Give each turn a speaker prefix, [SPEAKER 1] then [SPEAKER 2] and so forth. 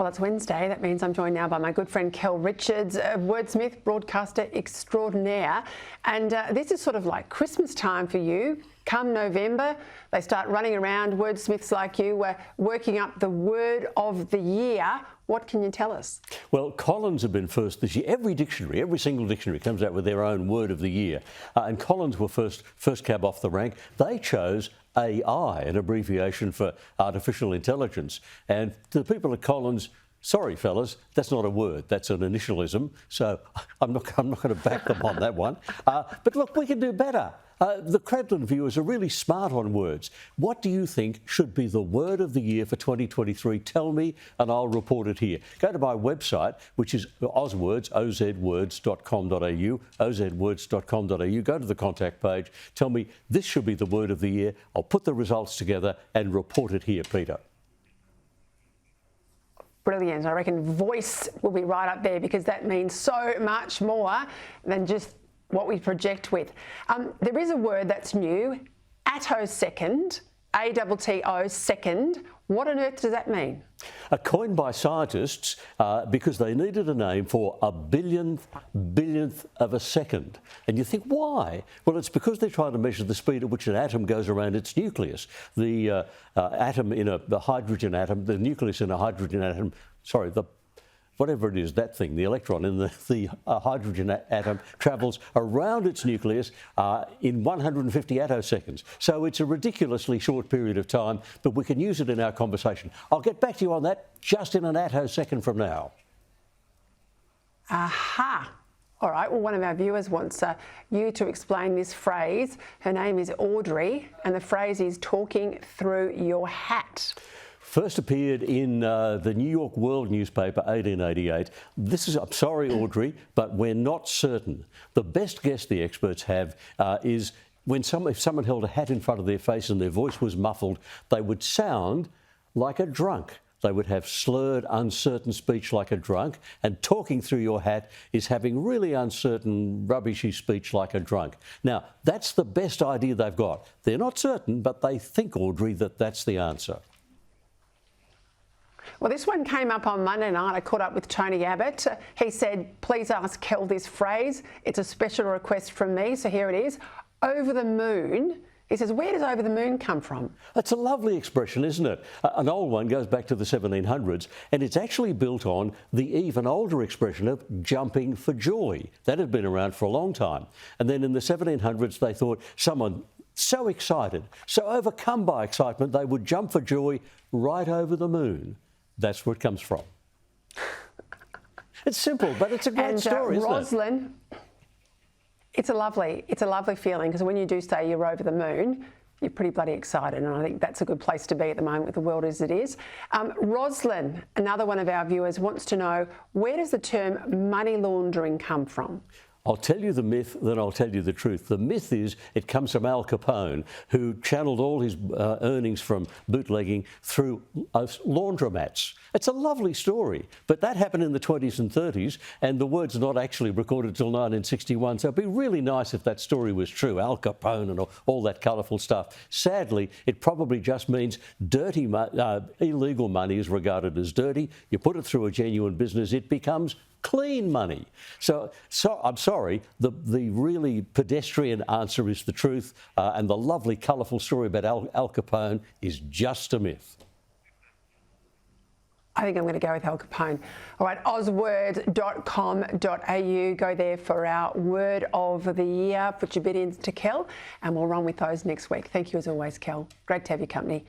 [SPEAKER 1] Well, it's Wednesday. That means I'm joined now by my good friend Kel Richards, a wordsmith, broadcaster extraordinaire. And this is sort of like Christmas time for you. Come November, they start running around, wordsmiths like you, working up the word of the year. What can you tell us?
[SPEAKER 2] Well, Collins have been first this year. Every single dictionary comes out with their own word of the year. And Collins were first cab off the rank. They chose AI, an abbreviation for artificial intelligence. And the people at Collins, sorry fellas, that's not a word, that's an initialism. So I'm not going to back them on that one. But look, we can do better. The Credlin viewers are really smart on words. What do you think should be the word of the year for 2023? Tell me and I'll report it here. Go to my website, which is ozwords, ozwords.com.au, ozwords.com.au. Go to the contact page. Tell me this should be the word of the year. I'll put the results together and report it here, Peter.
[SPEAKER 1] Brilliant. I reckon voice will be right up there because that means so much more than just what we project with. There is a word that's new, attosecond, A-T-T-O, second. What on earth does that mean?
[SPEAKER 2] Coined by scientists because they needed a name for a billionth of a second. And you think, why? Well, it's because they're trying to measure the speed at which an atom goes around its nucleus. The atom in the hydrogen atom, the nucleus in a hydrogen atom, whatever it is, that thing, the electron in the hydrogen atom travels around its nucleus in 150 attoseconds. So it's a ridiculously short period of time, but we can use it in our conversation. I'll get back to you on that just in an attosecond from now.
[SPEAKER 1] Aha. All right, well, one of our viewers wants you to explain this phrase. Her name is Audrey, and the phrase is talking through your hat.
[SPEAKER 2] First appeared in the New York World newspaper, 1888. This is, I'm sorry, Audrey, but we're not certain. The best guess the experts have is when if someone held a hat in front of their face and their voice was muffled, they would sound like a drunk. They would have slurred, uncertain speech like a drunk, and talking through your hat is having really uncertain, rubbishy speech like a drunk. Now, that's the best idea they've got. They're not certain, but they think, Audrey, that that's the answer.
[SPEAKER 1] Well, this one came up on Monday night. I caught up with Tony Abbott. He said, please ask Kel this phrase. It's a special request from me, so here it is. Over the moon. He says, where does over the moon come from?
[SPEAKER 2] That's a lovely expression, isn't it? An old one goes back to the 1700s, and it's actually built on the even older expression of jumping for joy. That had been around for a long time. And then in the 1700s, they thought someone so excited, so overcome by excitement, they would jump for joy right over the moon. That's where it comes from. It's simple, but it's a great story, isn't it?
[SPEAKER 1] Rosalind, it's a lovely feeling because when you do say you're over the moon, you're pretty bloody excited, and I think that's a good place to be at the moment with the world as it is. Rosalind, another one of our viewers, wants to know, where does the term money laundering come from?
[SPEAKER 2] I'll tell you the myth, then I'll tell you the truth. The myth is it comes from Al Capone, who channeled all his earnings from bootlegging through laundromats. It's a lovely story, but that happened in the 20s and 30s, and the word's not actually recorded till 1961, so it'd be really nice if that story was true, Al Capone and all that colourful stuff. Sadly, it probably just means dirty, illegal money is regarded as dirty. You put it through a genuine business, it becomes clean money. So I'm sorry, the really pedestrian answer is the truth, and the lovely, colourful story about Al Capone is just a myth.
[SPEAKER 1] I think I'm going to go with Al Capone. All right, ozwords.com.au. Go there for our word of the year. Put your bid in to Kel, and we'll run with those next week. Thank you as always, Kel. Great to have your company.